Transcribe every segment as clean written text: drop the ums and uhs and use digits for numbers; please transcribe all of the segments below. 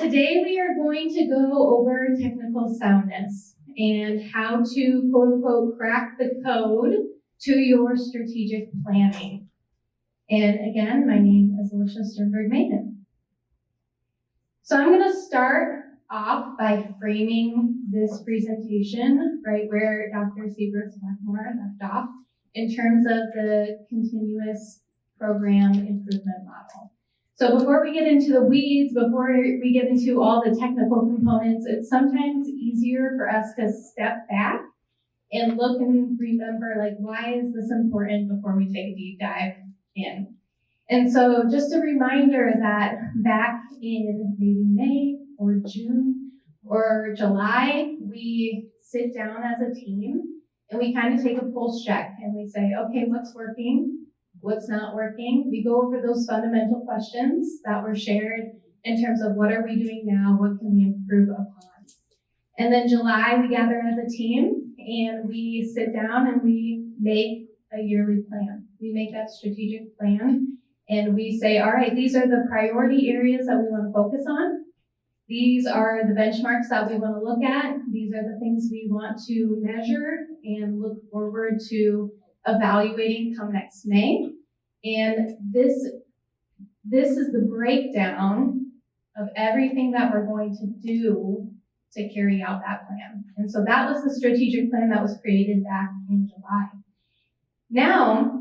today we are going to go over technical soundness and how to, quote unquote, crack the code to your strategic planning. And again, my name is Alicia Sternberg-Mahan. So I'm going to start off by framing this presentation right where Dr. Seabrooks-Blackmore left off in terms of the continuous program improvement model. So before we get into the weeds, before we get into all the technical components, it's sometimes easier for us to step back and look and remember, like, why is this important before we take a deep dive in? And so just a reminder that back in maybe May or June or July, we sit down as a team and we kind of take a pulse check and we say, okay, what's working? What's not working? We go over those fundamental questions that were shared in terms of what are we doing now? What can we improve upon? And then July, we gather as a team and we sit down and we make a yearly plan. We make that strategic plan and we say, all right, these are the priority areas that we want to focus on. These are the benchmarks that we want to look at. These are the things we want to measure and look forward to evaluating come next May. And this is the breakdown of everything that we're going to do to carry out that plan. And so that was the strategic plan that was created back in July. Now,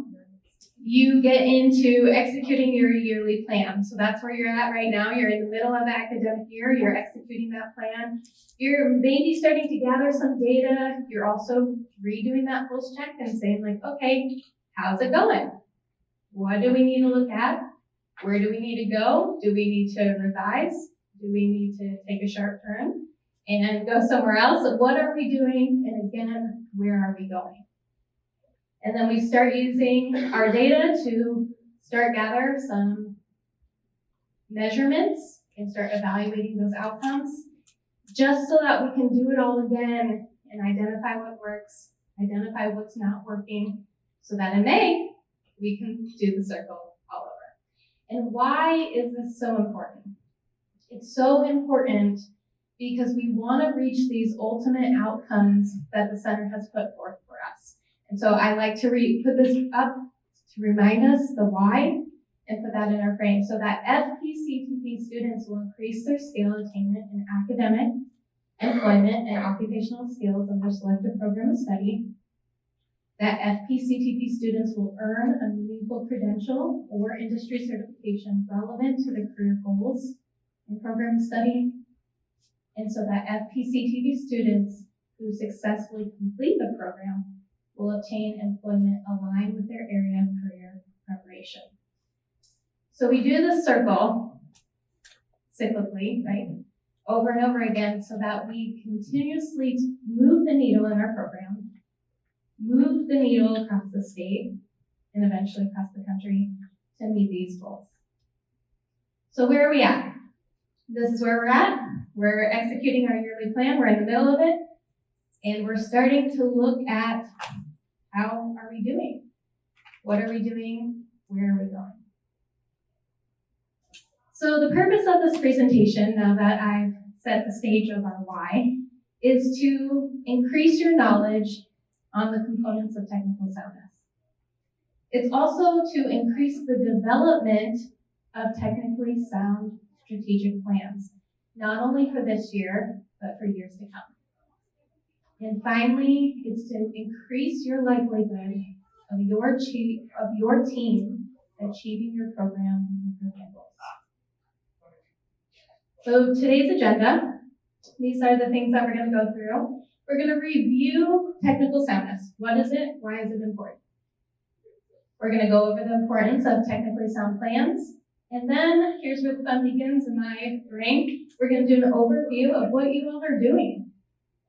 you get into executing your yearly plan. So that's where you're at right now. You're in the middle of the academic year. You're executing that plan. You're maybe starting to gather some data. You're also redoing that pulse check and saying, like, okay, how's it going? What do we need to look at? Where do we need to go? Do we need to revise? Do we need to take a sharp turn and go somewhere else? What are we doing? And again, where are we going? And then we start using our data to start gather some measurements and start evaluating those outcomes, just so that we can do it all again and identify what works, identify what's not working, so that in May, we can do the circle all over. And why is this so important? It's so important because we want to reach these ultimate outcomes that the center has put forth for us. And so I like to put this up to remind us the why and put that in our frame so that FPCTP students will increase their skill attainment in academic, employment, and occupational skills of their selected program of study. That FPCTP students will earn a meaningful credential or industry certification relevant to their career goals and program study. And so that FPCTP students who successfully complete the program will obtain employment aligned with their area of career preparation. So we do this circle cyclically, right? Over and over again so that we continuously move the needle in our program, move the needle across the state, and eventually across the country to meet these goals. So where are we at? This is where we're at. We're executing our yearly plan. We're in the middle of it. And we're starting to look at how are we doing? What are we doing? Where are we going? So the purpose of this presentation, now that I've set the stage of our why, is to increase your knowledge on the components of technical soundness. It's also to increase the development of technically sound strategic plans, not only for this year, but for years to come. And finally, it's to increase your likelihood of your team achieving your program improvement goals. So today's agenda, these are the things that we're going to go through. We're going to review technical soundness. What is it? Why is it important? We're going to go over the importance of technically sound plans. And then here's where the fun begins in my brain. We're going to do an overview of what you all are doing.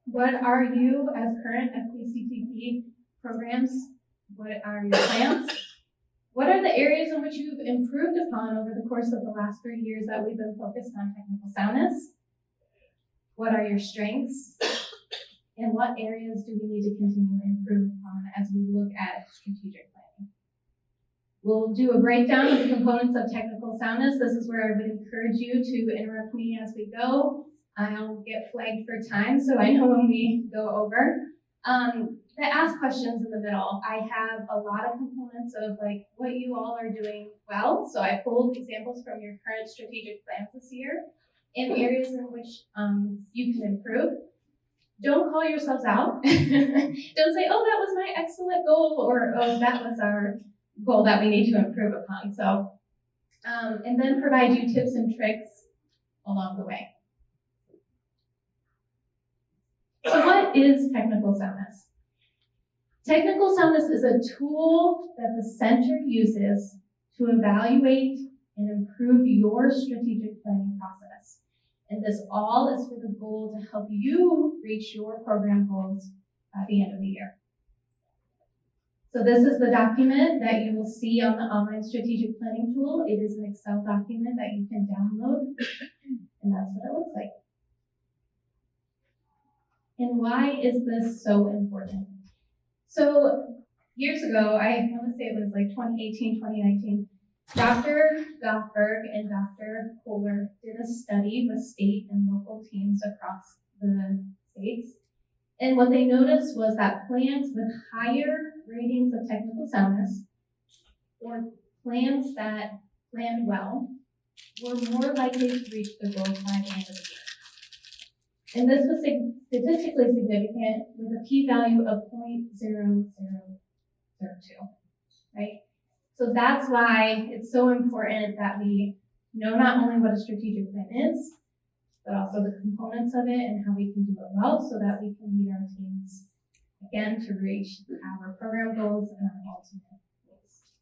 What are you as current FPCTP programs? What are your plans? What are the areas in which you've improved upon over the course of the last 3 years that we've been focused on technical soundness? What are your strengths? And what areas do we need to continue to improve upon as we look at strategic planning? We'll do a breakdown of the components of technical soundness. This is where I would encourage you to interrupt me as we go. I'll get flagged for time, so I know when we go over. To ask questions in the middle. I have a lot of components of like what you all are doing well. So I pulled examples from your current strategic plans this year in areas in which you can improve. Don't call yourselves out. Don't say, oh, that was my excellent goal, or oh, that was our goal that we need to improve upon. So, and then provide you tips and tricks along the way. So what is technical soundness? Technical soundness is a tool that the center uses to evaluate and improve your strategic planning process. And this all is for the goal to help you reach your program goals at the end of the year. So this is the document that you will see on the online strategic planning tool. It is an Excel document that you can download, and that's what it looks like. And why is this so important? So years ago, I want to say it was like 2018, 2019, Dr. Goffberg and Dr. Kohler did a study with state and local teams across the states. And what they noticed was that plans with higher ratings of technical soundness, or plans that planned well, were more likely to reach the goals by the end of the year. And this was statistically significant with a p-value of 0.0002, right? So that's why it's so important that we know not only what a strategic plan is, but also the components of it and how we can do it well so that we can lead our teams, again, to reach our program goals and our ultimate goals.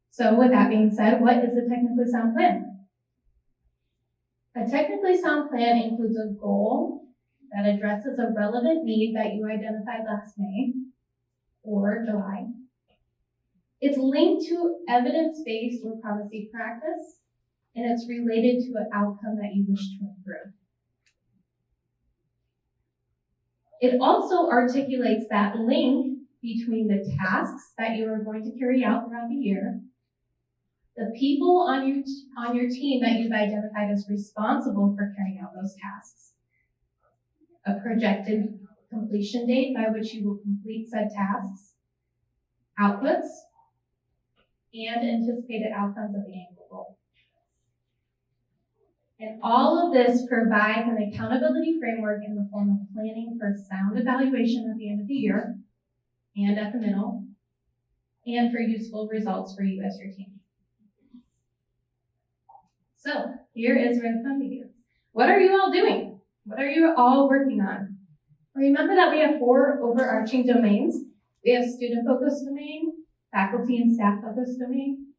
So with that being said, what is a technically sound plan? A technically sound plan includes a goal that addresses a relevant need that you identified last May or July. It's linked to evidence-based or policy practice, and it's related to an outcome that you wish to improve. It also articulates that link between the tasks that you are going to carry out throughout the year, the people on your team that you've identified as responsible for carrying out those tasks, a projected completion date by which you will complete said tasks, outputs, and anticipated outcomes of the annual goal. And all of this provides an accountability framework in the form of planning for sound evaluation at the end of the year and at the middle, and for useful results for you as your team. So here is where the fun begins. What are you all doing? What are you all working on? Remember that we have 4 overarching domains. We have student-focused domain, faculty and staff-focused domain,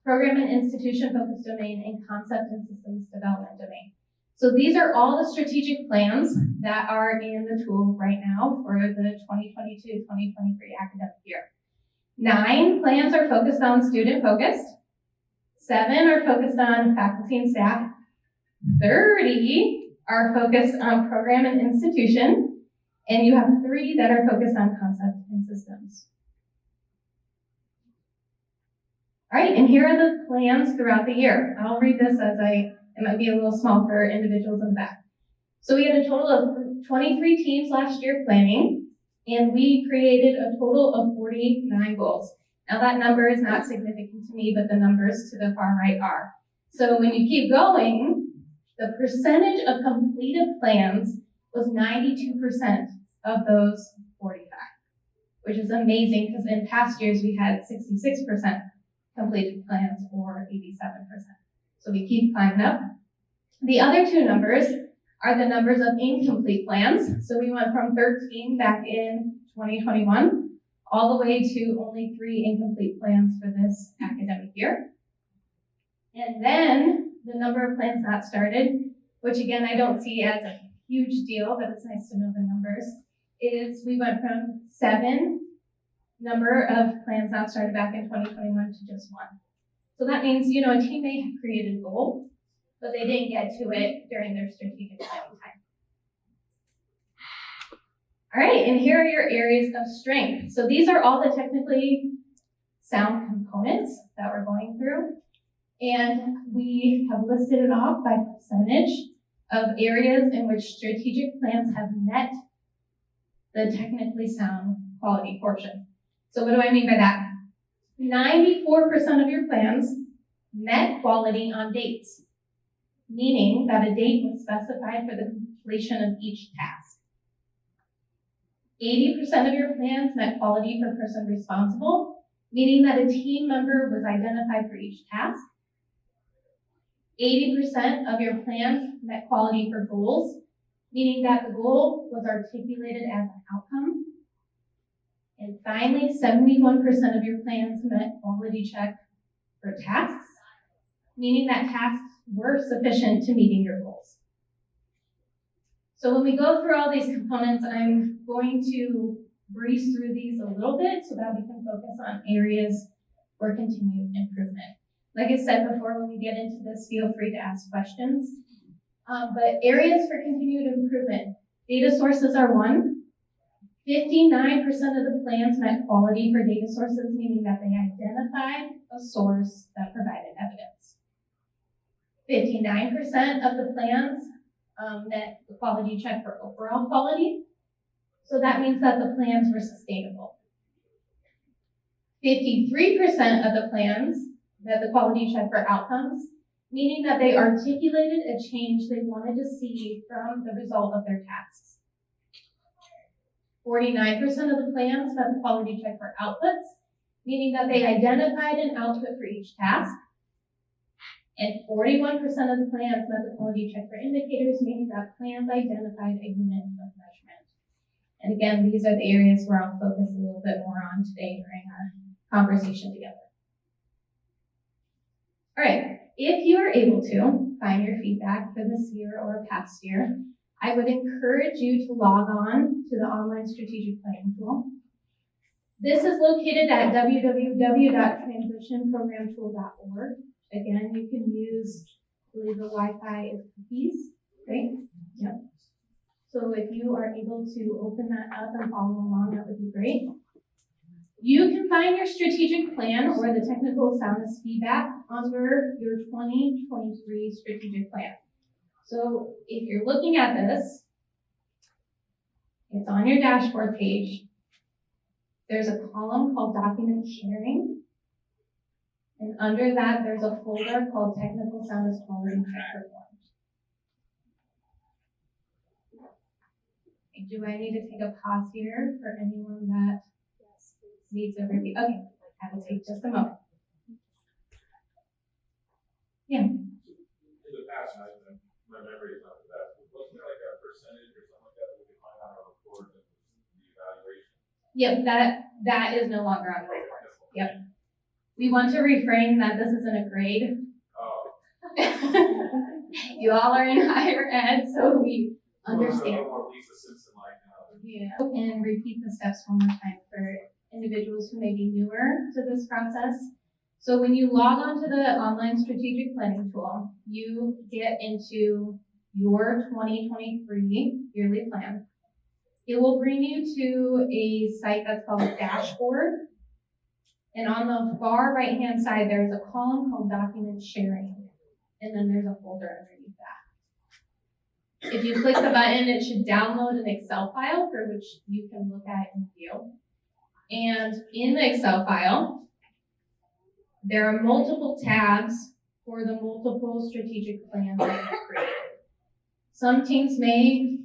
program and institution-focused domain, and concept and systems development domain. So these are all the strategic plans that are in the tool right now for the 2022-2023 academic year. 9 plans are focused on student-focused. 7 are focused on faculty and staff. 30 are focused on program and institution. And you have 3 that are focused on concept and systems. All right, and here are the plans throughout the year. I'll read this as it might be a little small for individuals in the back. So we had a total of 23 teams last year planning, and we created a total of 49 goals. Now that number is not significant to me, but the numbers to the far right are. So when you keep going, the percentage of completed plans was 92% of those 45, which is amazing because in past years we had 66% completed plans or 87%. So we keep climbing up. The other 2 numbers are the numbers of incomplete plans. So we went from 13 back in 2021 all the way to only 3 incomplete plans for this academic year. And then the number of plans not started, which again, I don't see as a huge deal, but it's nice to know the numbers, is we went from 7 number of plans not started back in 2021 to just 1. So that means, a team may have created a goal, but they didn't get to it during their strategic planning time. All right, and here are your areas of strength. So these are all the technically sound components that we're going through. And we have listed it off by percentage of areas in which strategic plans have met the technically sound quality portion. So what do I mean by that? 94% of your plans met quality on dates, meaning that a date was specified for the completion of each task. 80% of your plans met quality for person responsible, meaning that a team member was identified for each task. 80% of your plans met quality for goals, meaning that the goal was articulated as an outcome. And finally, 71% of your plans met quality check for tasks, meaning that tasks were sufficient to meeting your goals. So when we go through all these components, I'm going to breeze through these a little bit so that we can focus on areas for continued improvement. Like I said before, when we get into this, feel free to ask questions. But areas for continued improvement. Data sources are one. 59% of the plans met quality for data sources, meaning that they identified a source that provided evidence. 59% of the plans met the quality check for overall quality. So that means that the plans were sustainable. 53% of the plans met the quality check for outcomes, meaning that they articulated a change they wanted to see from the result of their tasks. 49% of the plans met the quality check for outputs, meaning that they identified an output for each task. And 41% of the plans met the quality check for indicators, meaning that plans identified a unit of measurement. And again, these are the areas where I'll focus a little bit more on today during our conversation together. All right, if you are able to find your feedback for this year or a past year, I would encourage you to log on to the online strategic planning tool. This is located at www.transitionprogramtool.org. Again, you can use, I believe the Wi-Fi is cookies, right? Yep. So if you are able to open that up and follow along, that would be great. You can find your strategic plan or the technical soundness feedback under your 2023 strategic plan. So if you're looking at this, it's on your dashboard page. There's a column called document sharing. And under that, there's a folder called technical soundness quality check performed. Do I need to take a pause here for anyone that needs a review? Okay, I will take just a moment. Yeah. In the past, my memory is not the best, but wasn't there like a percentage or something like that we could find on our report and the evaluation? Yep, that is no longer on the report. Yep. We want to reframe that this isn't a grade. Oh. You all are in higher ed, so we understand. More Lisa Simpson-like now. Yeah. And repeat the steps one more time for individuals who may be newer to this process. So when you log on to the online strategic planning tool, you get into your 2023 yearly plan. It will bring you to a site that's called Dashboard. And on the far right-hand side, there's a column called Document Sharing. And then there's a folder underneath that. If you click the button, it should download an Excel file for which you can look at and view. And in the Excel file, there are multiple tabs for the multiple strategic plans that you've created. Some teams may,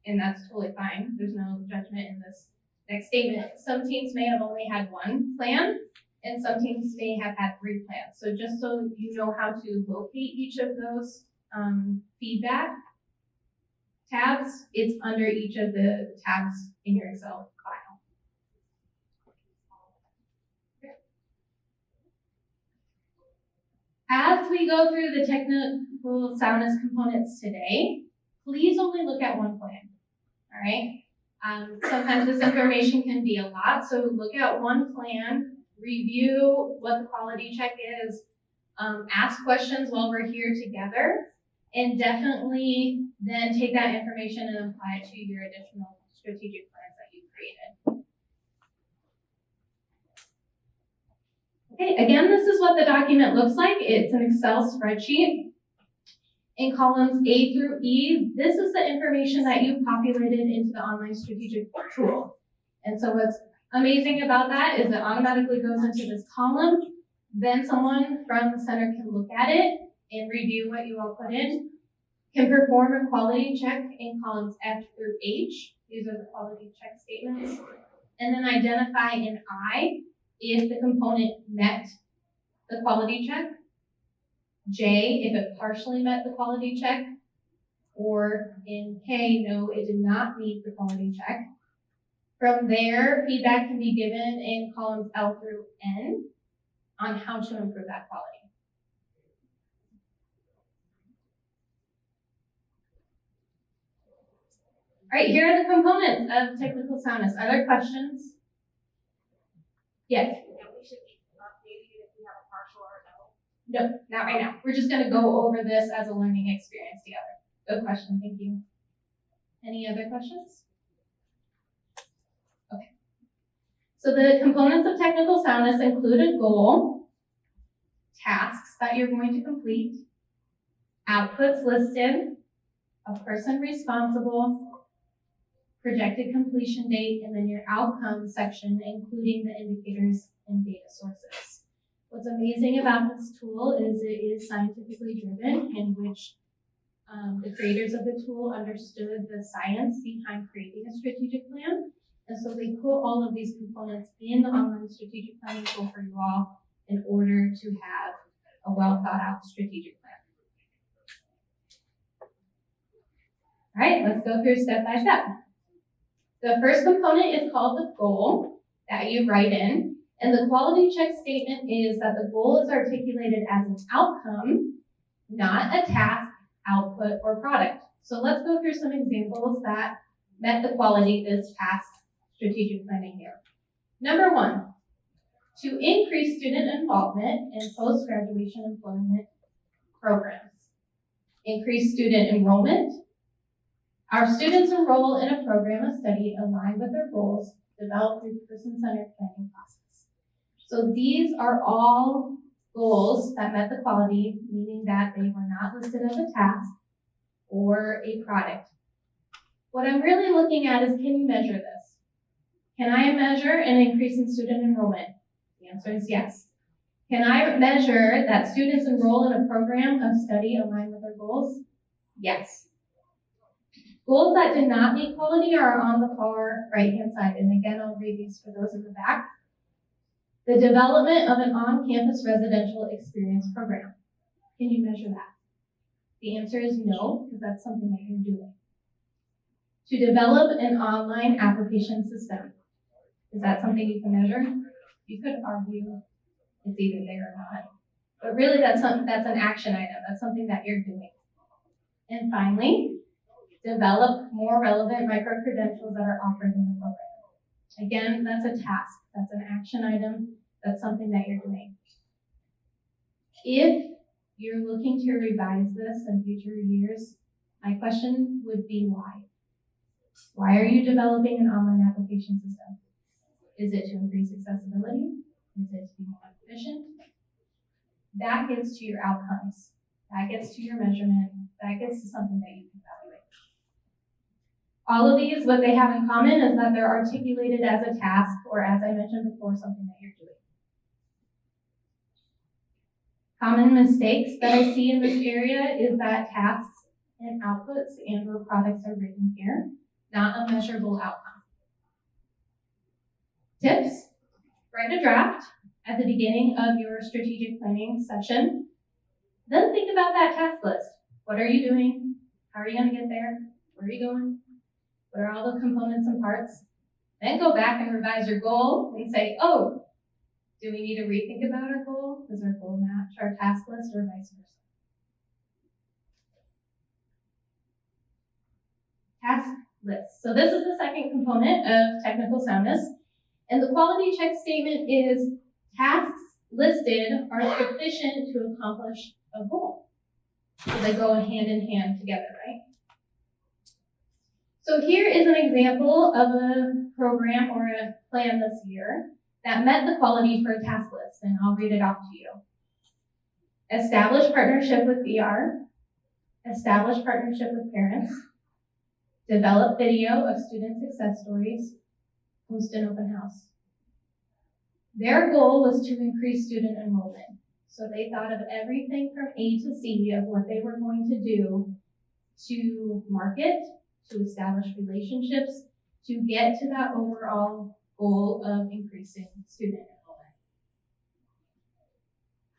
and that's totally fine, there's no judgment in this next statement. Some teams may have only had one plan, and some teams may have had 3 plans. So just so you know how to locate each of those feedback tabs, it's under each of the tabs in your Excel file. As we go through the technical soundness components today, please only look at one plan, all right? Sometimes this information can be a lot, so look at one plan, review what the quality check is, ask questions while we're here together, and definitely then take that information and apply it to your additional strategic plans that you've created. Okay, again, this is what the document looks like. It's an Excel spreadsheet. In columns A through E, this is the information that you populated into the online strategic tool. And so what's amazing about that is it automatically goes into this column. Then someone from the center can look at it and review what you all put in, can perform a quality check in columns F through H. These are the quality check statements. And then identify in I if the component met the quality check. J, if it partially met the quality check, or in K, no, it did not meet the quality check. From there, feedback can be given in columns L through N on how to improve that quality. All right, here are the components of technical soundness. Other questions? Yes? We should be updating it if we have a partial or no. No, not right now. We're just going to go over this as a learning experience together. Good question, thank you. Any other questions? Okay. So the components of technical soundness include a goal, tasks that you're going to complete, outputs listed, a person responsible, projected completion date, and then your outcomes section, including the indicators and data sources. What's amazing about this tool is it is scientifically driven, in which the creators of the tool understood the science behind creating a strategic plan. And so they put all of these components in the online strategic planning tool for you all in order to have a well thought out strategic plan. All right, let's go through step by step. The first component is called the goal that you write in. And the quality check statement is that the goal is articulated as an outcome, not a task, output, or product. So let's go through some examples that met the quality this past strategic planning year. Number one, to increase student involvement in post-graduation employment programs. Increase student enrollment. Our students enroll in a program of study aligned with their goals developed through person-centered planning process. So these are all goals that met the quality, meaning that they were not listed as a task or a product. What I'm really looking at is, can you measure this? Can I measure an increase in student enrollment? The answer is yes. Can I measure that students enroll in a program of study aligned with their goals? Yes. Goals that did not meet quality are on the far right-hand side. And again, I'll read these for those in the back. The development of an on-campus residential experience program. Can you measure that? The answer is no, because that's something that you're doing. To develop an online application system. Is that something you can measure? You could argue it's either there or not. But really, that's an action item. That's something that you're doing. And finally, develop more relevant micro-credentials that are offered in the program. Again, that's a task. That's an action item. That's something that you're doing. If you're looking to revise this in future years, my question would be why? Why are you developing an online application system? Is it to increase accessibility? Is it to be more efficient? That gets to your outcomes. That gets to your measurement. That gets to something that you can evaluate. All of these, what they have in common is that they're articulated as a task, or as I mentioned before, something that you're doing. Common mistakes that I see in this area is that tasks and outputs and or products are written here, not a measurable outcome. Tips: write a draft at the beginning of your strategic planning session. Then think about that task list. What are you doing? How are you going to get there? Where are you going? What are all the components and parts? Then go back and revise your goal and say, oh, do we need to rethink about our goal? Does our goal match our task list or vice versa? Task list. So this is the second component of technical soundness. And the quality check statement is tasks listed are sufficient to accomplish a goal. So they go hand in hand together, right? So here is an example of a program or a plan this year that met the quality for a task list, and I'll read it off to you. Establish partnership with VR, establish partnership with parents, develop video of student success stories, host an open house. Their goal was to increase student enrollment. So they thought of everything from A to Z of what they were going to do to market, to establish relationships, to get to that overall goal of increasing student enrollment.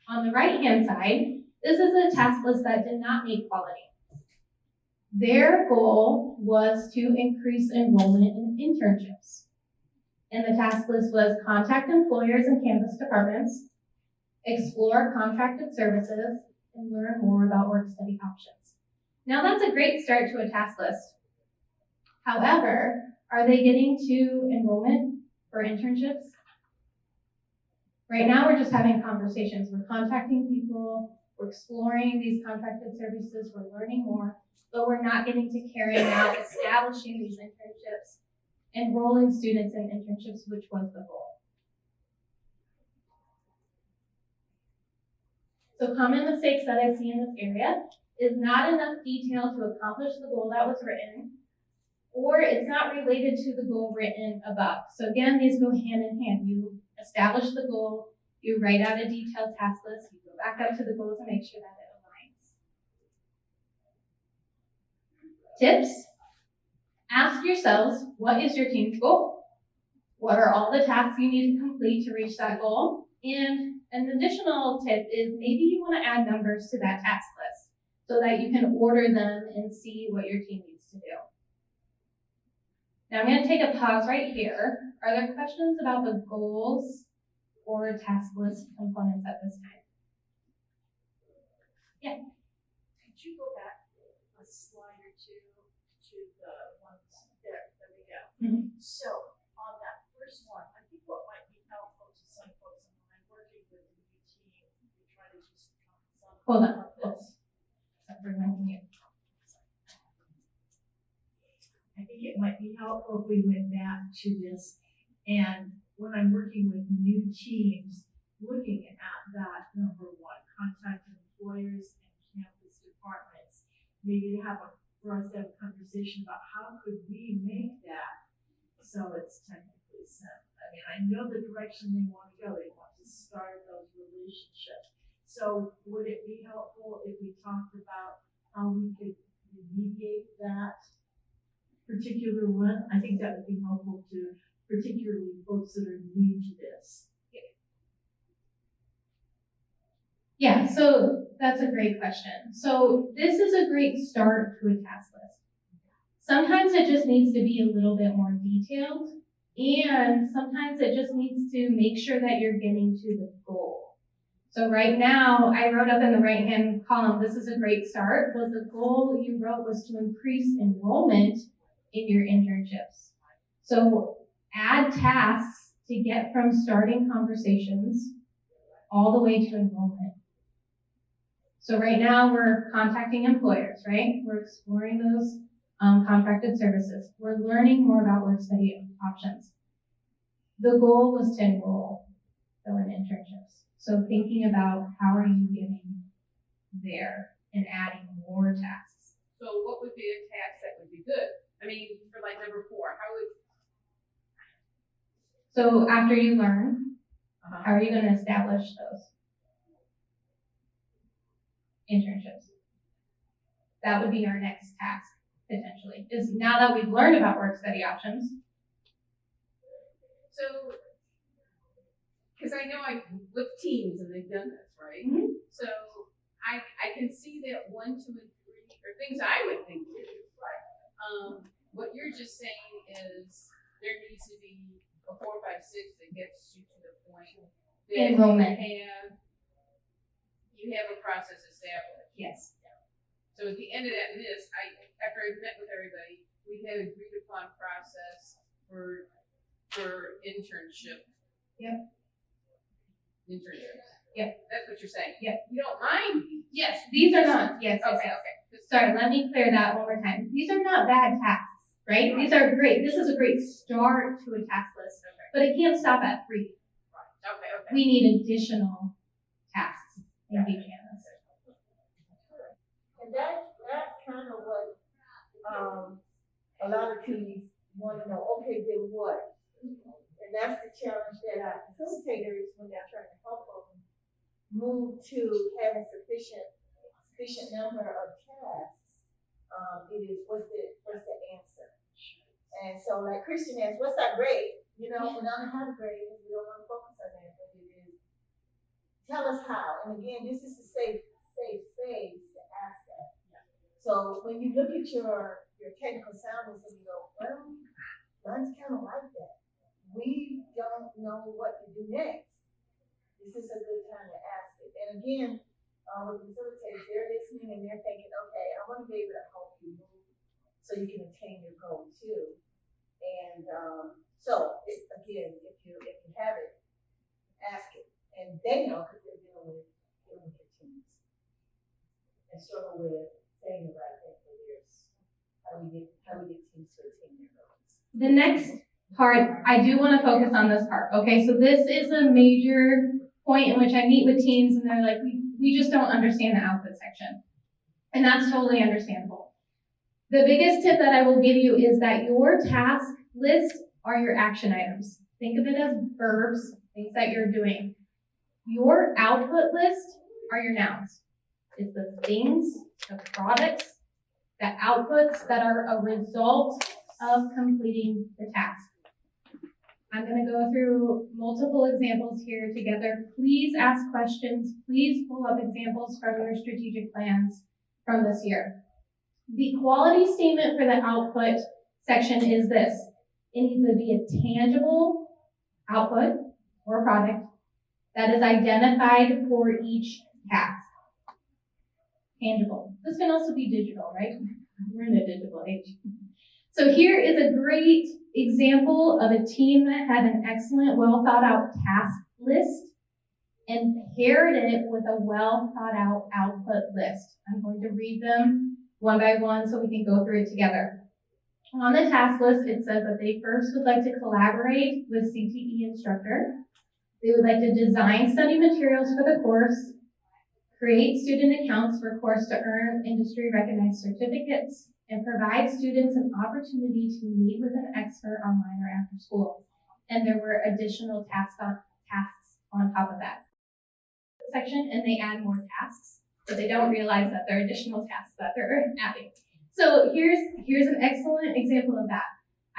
On the right-hand side, this is a task list that did not meet quality. Their goal was to increase enrollment in internships. And the task list was contact employers and campus departments, explore contracted services, and learn more about work-study options. Now that's a great start to a task list. However, are they getting to enrollment for internships? Right now we're just having conversations. We're contacting people, we're exploring these contracted services, we're learning more, but we're not getting to carrying out establishing these internships, enrolling students in internships, which was the goal. So common mistakes that I see in this area is not enough detail to accomplish the goal that was written, or it's not related to the goal written above. So again, these go hand in hand. You establish the goal, you write out a detailed task list, you go back up to the goal to make sure that it aligns. Tips: ask yourselves, what is your team's goal? What are all the tasks you need to complete to reach that goal? And an additional tip is maybe you want to add numbers to that task list so that you can order them and see what your team needs to do. Now I'm going to take a pause right here. Are there questions about the goals or task list components at this time? Yeah. Could you go back a slide or two to the ones there we go. Mm-hmm. So on that first one, I think what might be helpful to some folks, and when I'm working with a new team, we try to just hold on. This. I think it might be helpful if we went back to this, and when I'm working with new teams, looking at that number one, contact employers and campus departments, maybe for us to have a conversation about how could we make that so it's technically simple. I mean, I know the direction they want to go. They want to start those relationships. So would it be helpful if we talked about how we could remediate that particular one? I think that would be helpful to particularly folks that are new to this. Yeah, so that's a great question. So this is a great start to a task list. Sometimes it just needs to be a little bit more detailed, and sometimes it just needs to make sure that you're getting to the goal. So right now, I wrote up in the right-hand column, this is a great start, but the goal you wrote was to increase enrollment in your internships. So add tasks to get from starting conversations all the way to enrollment. So right now we're contacting employers, right? We're exploring those contracted services. We're learning more about work study options. The goal was to enroll, so in internships. So thinking about how are you getting there and adding more tasks. So what would be a task that would be good? I mean, for like number 4, how would? So after you learn, how are you going to establish those internships? That would be our next task, potentially, is now that we've learned about work study options. So, because I know with teams and they've done this, right? Mm-hmm. So I can see that 1, 2, and 3 are things I would think too. Right. What you're just saying is there needs to be a 4, 5, 6 that gets you to the point that Enrollment. you have a process established. Yes. So at the end of that list, after I've met with everybody, we had an agreed upon process for internship. Yep. Internships. Yep. That's what you're saying. Yep. You don't mind these. Yes, these are not. Yes. Okay. Yes. Okay. Sorry, let me clear that one more time. These are not bad tasks, right? These are great. This is a great start to a task list, but it can't stop at 3. Okay, okay. We need additional tasks. Thank you, Janice. And that's kind of what, a lot of teams want to know, okay, then what? And that's the challenge that our facilitators, when they're trying to help them move to having sufficient number of tasks, it is, what's the answer? And so like Christian asked, what's our grade? You know, we don't have a grade, we don't want to focus on that, but it is, tell us how. And again, this is a safe space to ask that. So when you look at your technical soundness and you go, well, mine's kind of like that. We don't know what to do next. This is a good time to ask it. And again, with facilitators, they're listening and they're thinking, okay, I want to be able to help you move so you can attain your goal too. And again, if you have it, ask it. And they know because they're dealing with your teams and struggle with saying the right thing for theirs. How do we get teams to attain their goals? The next part, I do want to focus on this part. Okay, so this is a major point in which I meet with teams and they're like, we just don't understand the output section. And that's totally understandable. The biggest tip that I will give you is that your task list are your action items. Think of it as verbs, things that you're doing. Your output list are your nouns. It's the things, the products, the outputs that are a result of completing the task. I'm going to go through multiple examples here together. Please ask questions. Please pull up examples from your strategic plans from this year. The quality statement for the output section is this. It needs to be a tangible output or product that is identified for each task. Tangible. This can also be digital, right? We're in a digital age. So here is a great example of a team that had an excellent, well thought out task list and paired it with a well thought out output list. I'm going to read them one by one so we can go through it together. On the task list, it says that they first would like to collaborate with CTE instructor. They would like to design study materials for the course, create student accounts for course to earn industry recognized certificates, and provide students an opportunity to meet with an expert online or after school. And there were additional tasks on top of that section, and they add more tasks, but they don't realize that there are additional tasks that they're adding. So here's an excellent example of that.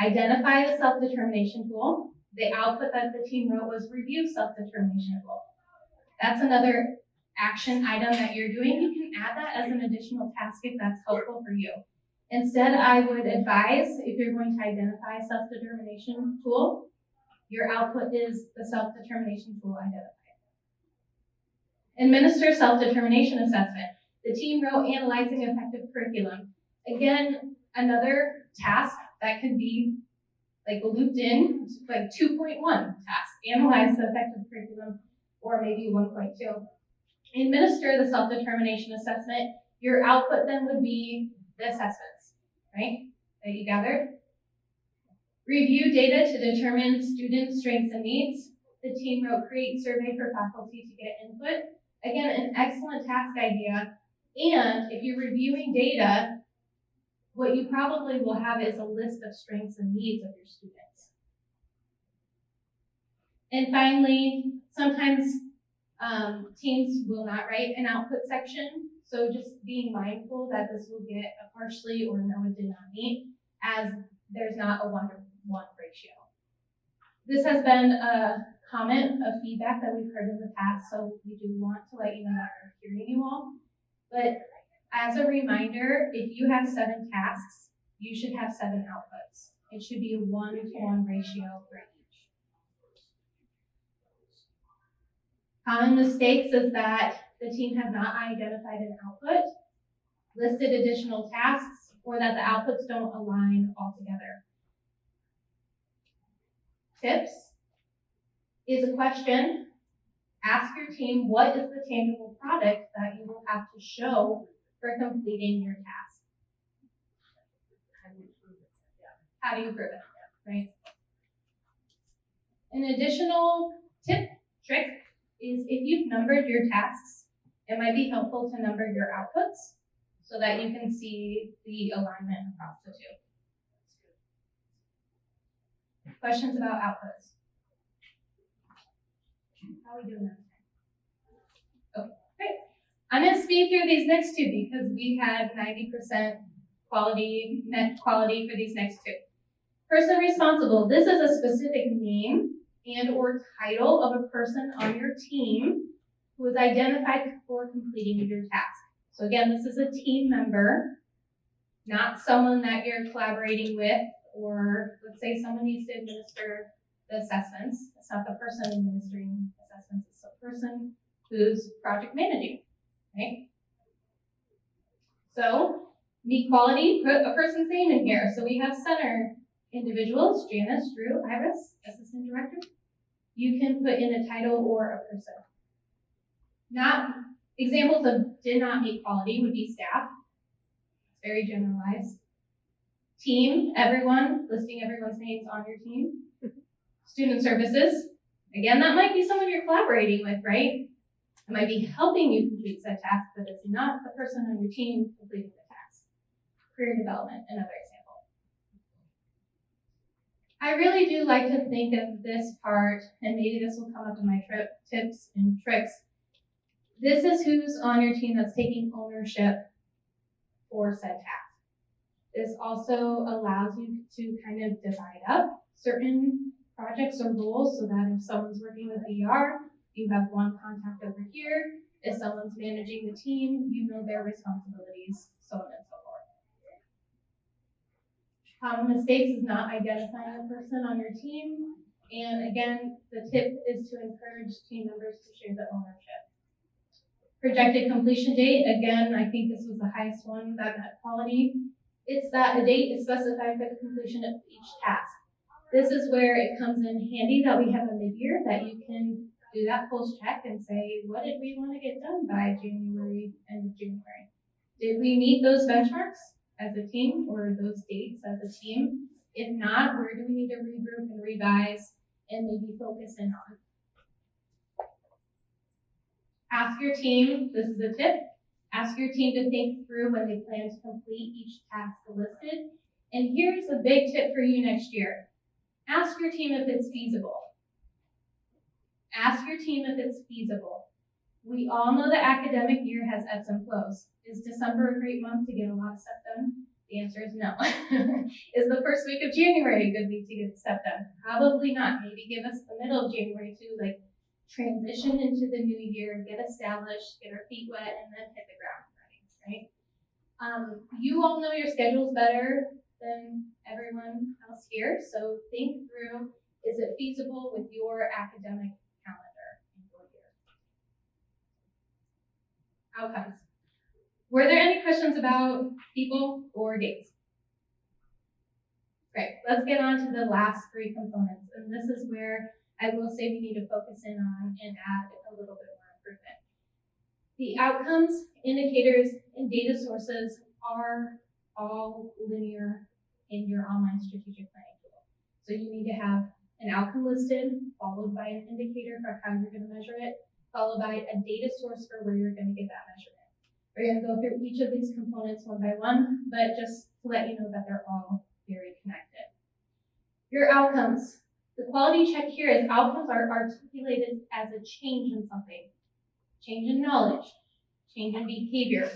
Identify the self-determination tool. The output that the team wrote was review self-determination tool. That's another action item that you're doing. You can add that as an additional task if that's helpful for you. Instead, I would advise, if you're going to identify self-determination tool, your output is the self-determination tool identified. Administer self-determination assessment. The team wrote analyzing effective curriculum. Again, another task that could be like looped in, like 2.1 task, analyze the effective curriculum, or maybe 1.2. Administer the self-determination assessment. Your output then would be the assessments, right, that you gathered. Review data to determine student strengths and needs. The team wrote create survey for faculty to get input. Again, an excellent task idea. And if you're reviewing data, what you probably will have is a list of strengths and needs of your students. And finally, sometimes teams will not write an output section. So just being mindful that this will get a partially or no, it did not meet, as there's not a 1-to-1 ratio. This has been a comment of feedback that we've heard in the past, so we do want to let you know that we're hearing you all. But as a reminder, if you have 7 tasks, you should have 7 outputs. It should be a 1-to-1 ratio for each. Common mistakes is that the team has not identified an output, listed additional tasks, or that the outputs don't align altogether. Tips is a question. Ask your team, what is the tangible product that you will have to show for completing your task? How do you prove it, right? An additional tip, trick is if you've numbered your tasks, it might be helpful to number your outputs so that you can see the alignment across the two. Questions about outputs? How are we doing that? Oh, great. I'm going to speed through these next two because we had 90% quality, net quality for these next two. Person responsible. This is a specific name and or title of a person on your team who is identified for completing your task. So again, this is a team member, not someone that you're collaborating with, or let's say someone needs to administer the assessments. It's not the person administering assessments, it's the person who's project managing, right? So, meet quality, put a person's name in here. So we have center individuals, Janice, Drew, Iris, assistant director. You can put in a title or a person. Not examples of did not meet quality would be staff. It's very generalized. Team, everyone, listing everyone's names on your team. Student services, again, that might be someone you're collaborating with, right? It might be helping you complete said task, but it's not the person on your team completing the task. Career development, another example. I really do like to think of this part, and maybe this will come up in my tips and tricks. This is who's on your team that's taking ownership for said task. This also allows you to kind of divide up certain projects or roles so that if someone's working with VR, you have one contact over here. If someone's managing the team, you know their responsibilities, so on and so forth. Common mistakes is not identifying a person on your team. And again, the tip is to encourage team members to share the ownership. Projected completion date, again, I think this was the highest one that met quality. It's that a date is specified for the completion of each task. This is where it comes in handy that we have a mid-year that you can do that pulse check and say, what did we want to get done by January, end of January? Did we meet those benchmarks as a team or those dates as a team? If not, where do we need to regroup and revise and maybe focus in on? Ask your team, this is a tip, ask your team to think through when they plan to complete each task listed. And here's a big tip for you next year. Ask your team if it's feasible. Ask your team if it's feasible. We all know the academic year has ebbs and flows. Is December a great month to get a lot of stuff done? The answer is no. Is the first week of January a good week to get stuff done? Probably not. Maybe give us the middle of January to like transition into the new year, get established, get our feet wet, and then hit the ground running, right? You all know your schedules better than everyone else here, so think through, is it feasible with your academic calendar in your year? Outcomes. Were there any questions about people or dates? Great, let's get on to the last three components, and this is where I will say we need to focus in on and add a little bit more improvement. The outcomes, indicators, and data sources are all linear in your online strategic planning tool. So you need to have an outcome listed, followed by an indicator for how you're going to measure it, followed by a data source for where you're going to get that measurement. We're going to go through each of these components one by one, but just to let you know that they're all very connected. Your outcomes. The quality check here is outcomes are articulated as a change in something. Change in knowledge, change in behavior,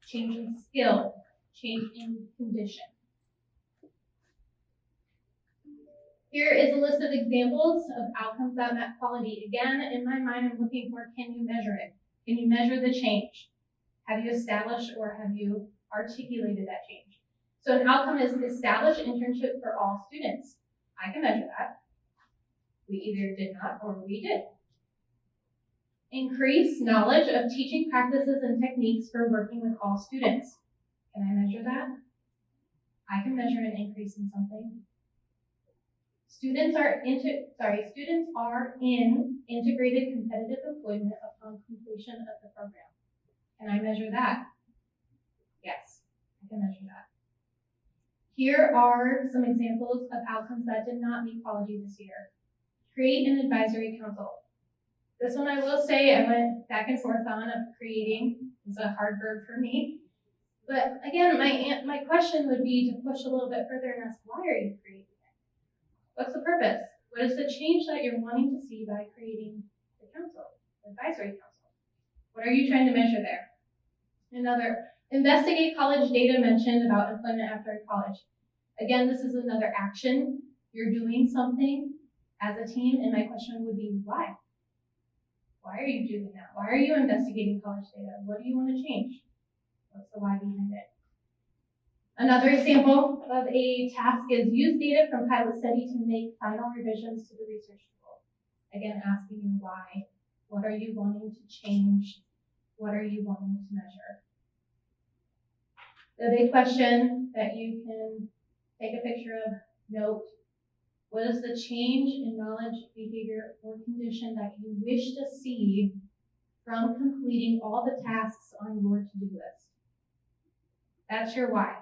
change in skill, change in condition. Here is a list of examples of outcomes that met quality. Again, in my mind, I'm looking for, can you measure it? Can you measure the change? Have you established or have you articulated that change? So an outcome is establish internship for all students. I can measure that. We either did not or we did. Increase knowledge of teaching practices and techniques for working with all students. Can I measure that? I can measure an increase in something. Students are in integrated competitive employment upon completion of the program. Can I measure that? Yes, I can measure that. Here are some examples of outcomes that did not meet quality this year. Create an advisory council. This one I will say I went back and forth on of creating. It's a hard verb for me. But again, my question would be to push a little bit further and ask, why are you creating it? What's the purpose? What is the change that you're wanting to see by creating the council, the advisory council? What are you trying to measure there? Another, investigate college data mentioned about employment after college. Again, this is another action. You're doing something as a team, and my question would be, why? Why are you doing that? Why are you investigating college data? What do you want to change? What's the why behind it? Another example of a task is use data from pilot study to make final revisions to the research tool. Again, asking you why. What are you wanting to change? What are you wanting to measure? The big question that you can take a picture of, note, what is the change in knowledge, behavior, or condition that you wish to see from completing all the tasks on your to-do list? That's your why.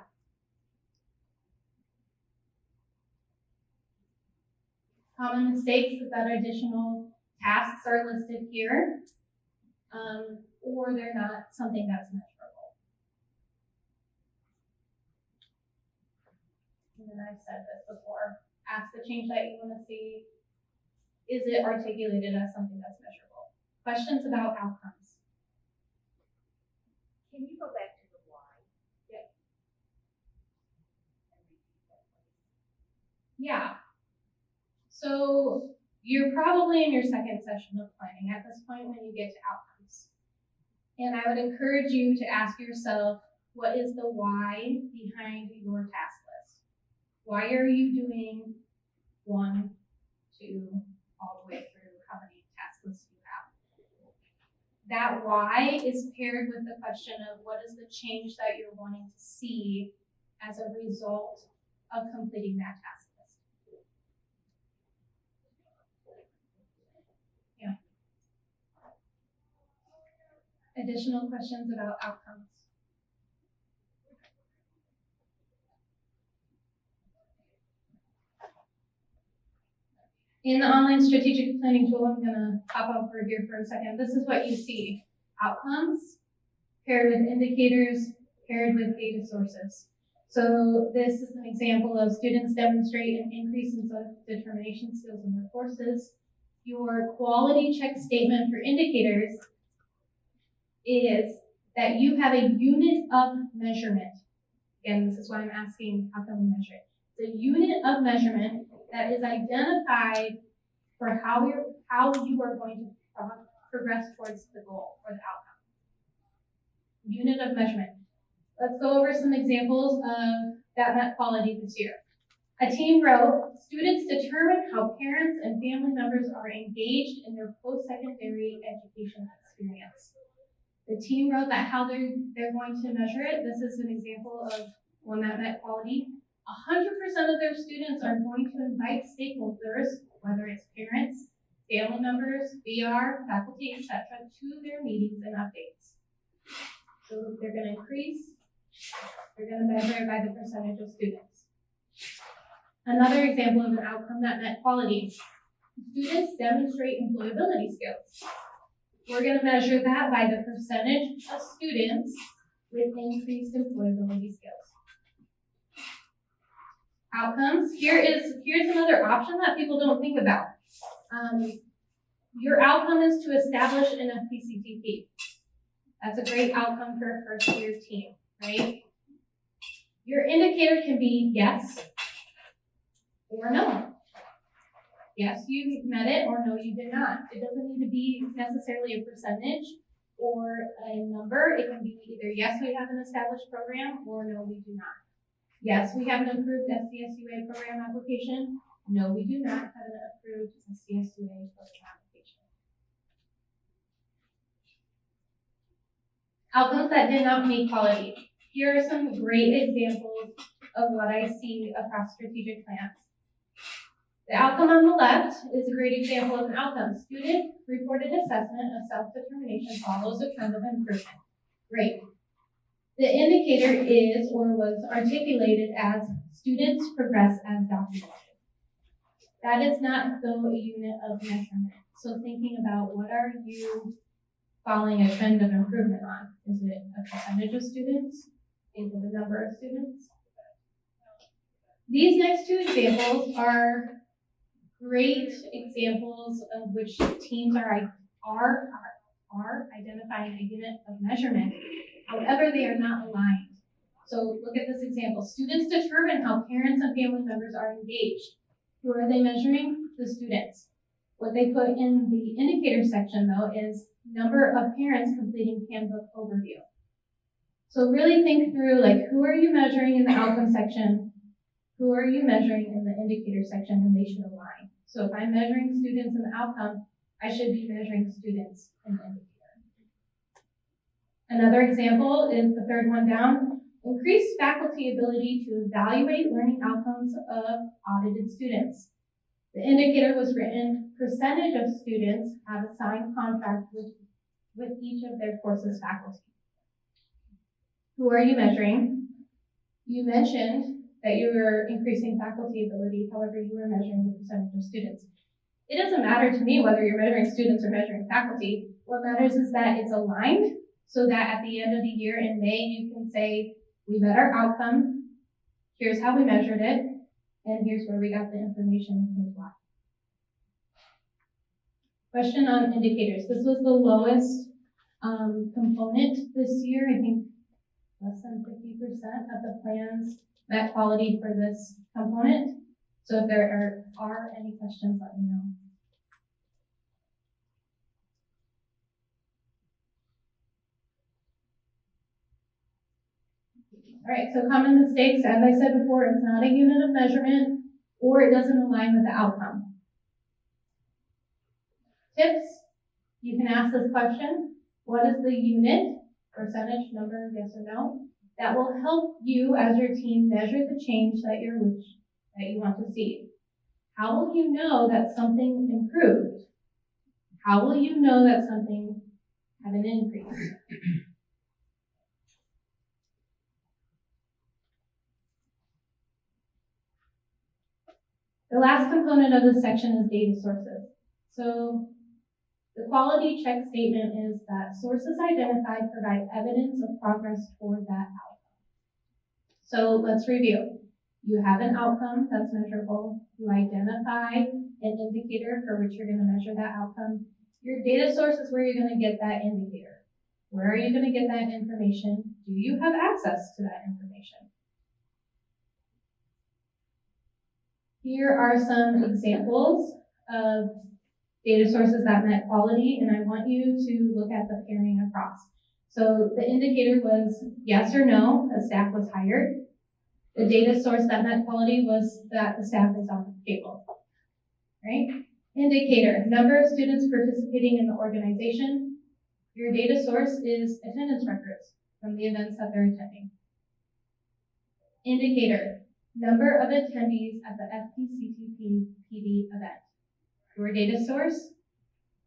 Common mistakes is that additional tasks are listed here, or they're not something that's measurable. And then I've said this before, ask the change that you want to see. Is it articulated as something that's measurable? Questions about outcomes. Can you go back to the why? Yeah. So you're probably in your second session of planning at this point when you get to outcomes. And I would encourage you to ask yourself, what is the why behind your task list? Why are you doing 1, 2, all the way through how many task lists you have? That why is paired with the question of what is the change that you're wanting to see as a result of completing that task list. Yeah. Additional questions about outcomes? In the online strategic planning tool, I'm gonna pop over here for a second. This is what you see. Outcomes paired with indicators, paired with data sources. So this is an example of students demonstrate an increase in self-determination skills in their courses. Your quality check statement for indicators is that you have a unit of measurement. Again, this is why I'm asking, how can we measure it? It's a unit of measurement that is identified for how you are going to progress towards the goal or the outcome. Unit of measurement. Let's go over some examples of that met quality this year. A team wrote, students determine how parents and family members are engaged in their post-secondary education experience. The team wrote that how they're going to measure it. This is an example of one that met quality. 100% of their students are going to invite stakeholders, whether it's parents, family members, VR, faculty, etc., to their meetings and updates. So they're going to increase, they're going to measure it by the percentage of students. Another example of an outcome that met quality. Students demonstrate employability skills. We're going to measure that by the percentage of students with increased employability skills. Outcomes. Here's another option that people don't think about. Your outcome is to establish an FPCTP. That's a great outcome for a first year team, right? Your indicator can be yes or no. Yes, you met it, or no, you did not. It doesn't need to be necessarily a percentage or a number. It can be either yes, we have an established program, or no, we do not. Yes, we have an approved SCSUA program application. No, we do not have an approved SCSUA program application. Outcomes that did not meet quality. Here are some great examples of what I see across strategic plans. The outcome on the left is a great example of an outcome. Student reported assessment of self-determination follows a trend of improvement. Great. The indicator is or was articulated as students progress as documented. That is not though a unit of measurement. So thinking about what are you following a trend of improvement on? Is it a percentage of students? Is it a number of students? These next two examples are great examples of which teams are identifying a unit of measurement. However, they are not aligned. So look at this example. Students determine how parents and family members are engaged. Who are they measuring? The students. What they put in the indicator section, though, is number of parents completing handbook overview. So really think through, like, who are you measuring in the outcome section? Who are you measuring in the indicator section? And they should align. So if I'm measuring students in the outcome, I should be measuring students in the indicator. Another example is the third one down. Increased faculty ability to evaluate learning outcomes of audited students. The indicator was written, percentage of students have a signed contract with each of their courses faculty. Who are you measuring? You mentioned that you were increasing faculty ability, however, you were measuring the percentage of students. It doesn't matter to me whether you're measuring students or measuring faculty. What matters is that it's aligned so that at the end of the year in May, you can say, we met our outcome, here's how we measured it, and here's where we got the information, and here's why. Question on indicators. This was the lowest component this year. I think less than 50% of the plans met quality for this component. So if there are any questions, let me know. All right, so common mistakes, as I said before, it's not a unit of measurement or it doesn't align with the outcome. Tips, you can ask this question, what is the unit, percentage, number, yes or no? That will help you as your team measure the change that you want to see. How will you know that something improved? How will you know that something had an increase? The last component of this section is data sources. So the quality check statement is that sources identified provide evidence of progress toward that outcome. So let's review. You have an outcome that's measurable. You identify an indicator for which you're going to measure that outcome. Your data source is where you're going to get that indicator. Where are you going to get that information? Do you have access to that information? Here are some examples of data sources that met quality, and I want you to look at the pairing across. So the indicator was yes or no, a staff was hired. The data source that met quality was that the staff is on the table, right? Indicator, number of students participating in the organization. Your data source is attendance records from the events that they're attending. Indicator, number of attendees at the FPCTP PD event. Your data source,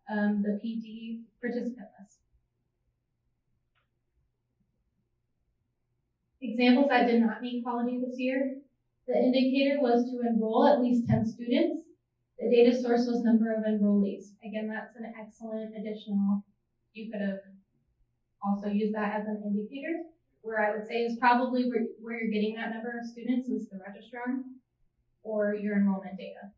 the PD participant list. Examples that did not meet quality this year. The indicator was to enroll at least 10 students. The data source was number of enrollees. Again, that's an excellent additional. You could have also used that as an indicator. Where I would say is probably where you're getting that number of students is the registrar or your enrollment data.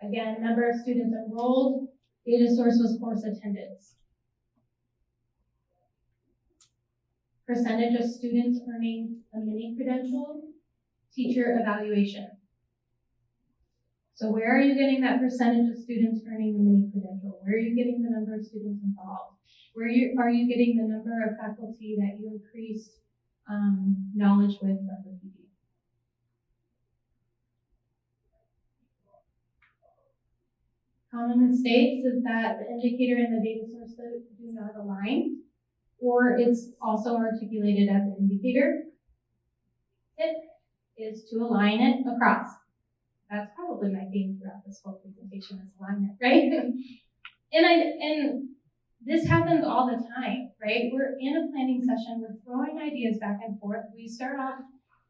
Again, number of students enrolled, data source was course attendance. Percentage of students earning a mini credential, teacher evaluation. So where are you getting that percentage of students earning a mini credential? Where are you getting the number of students involved? Where are you getting the number of faculty that you increased knowledge with from the PD? Common mistakes is that the indicator and the data source do not align, or it's also articulated as an indicator. Tip is to align it across. That's probably my theme throughout this whole presentation is alignment, right? And this happens all the time, right? We're in a planning session, we're throwing ideas back and forth. We start off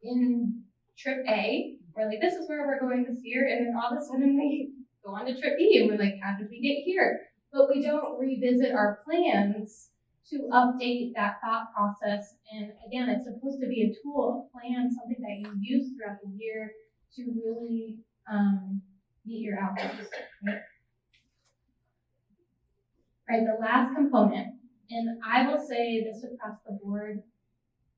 in trip A, we're like, this is where we're going this year, and then all of a sudden we go on to trip B and we're like, how did we get here? But we don't revisit our plans to update that thought process. And again, it's supposed to be a tool, a plan, something that you use throughout the year to really meet your outcomes, right? All right, the last component, and I will say this across the board,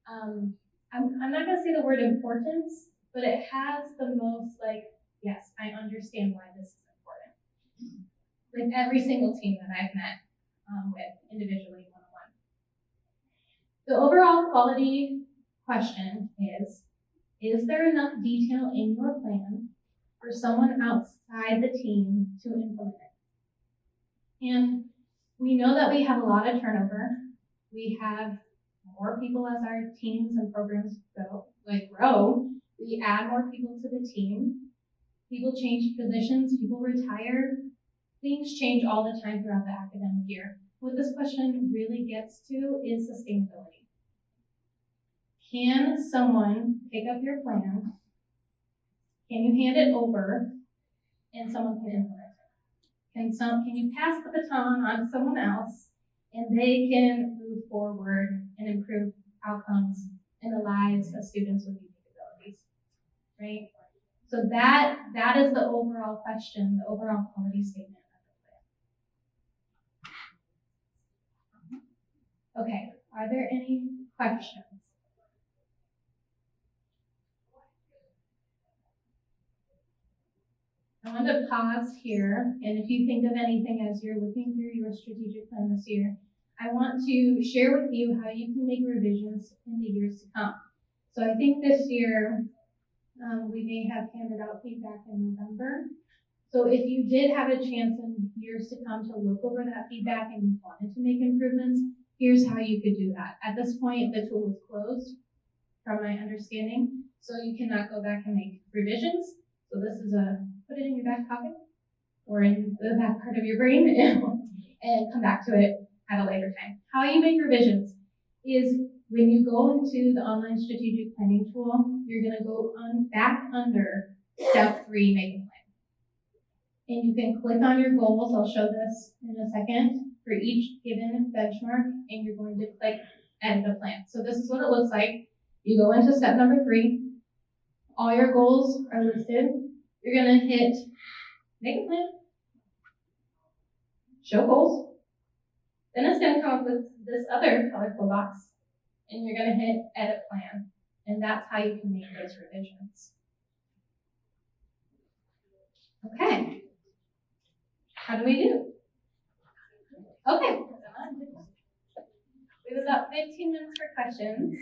I'm not gonna say the word importance, but it has the most like, yes, I understand why this is important. With every single team that I've met with individually one-on-one. The overall quality question is there enough detail in your plan for someone outside the team to implement it? And we know that we have a lot of turnover. We have more people as our teams and programs grow. We add more people to the team. People change positions, people retire. Things change all the time throughout the academic year. What this question really gets to is sustainability. Can someone pick up your plan? Can you hand it over and someone can implement it? Can you pass the baton on to someone else and they can move forward and improve outcomes in the lives of students with unique abilities, right? So that is the overall question, the overall quality statement of the plan. Okay, are there any questions? I want to pause here, and if you think of anything as you're looking through your strategic plan this year, I want to share with you how you can make revisions in the years to come. So I think this year, we may have handed out feedback in November. So if you did have a chance in years to come to look over that feedback and you wanted to make improvements, here's how you could do that. At this point, the tool is closed, from my understanding, so you cannot go back and make revisions. So this is put it in your back pocket or in the back part of your brain and come back to it at a later time. How you make revisions is when you go into the online strategic planning tool, you're gonna go back under step 3, make a plan. And you can click on your goals. I'll show this in a second for each given benchmark, and you're going to click edit a plan. So this is what it looks like. You go into step number 3. All your goals are listed. You're gonna hit make a plan, show goals. Then it's gonna come up with this other colorful box, and you're gonna hit edit plan. And that's how you can make those revisions. Okay. How do we do? Okay. We have about 15 minutes for questions.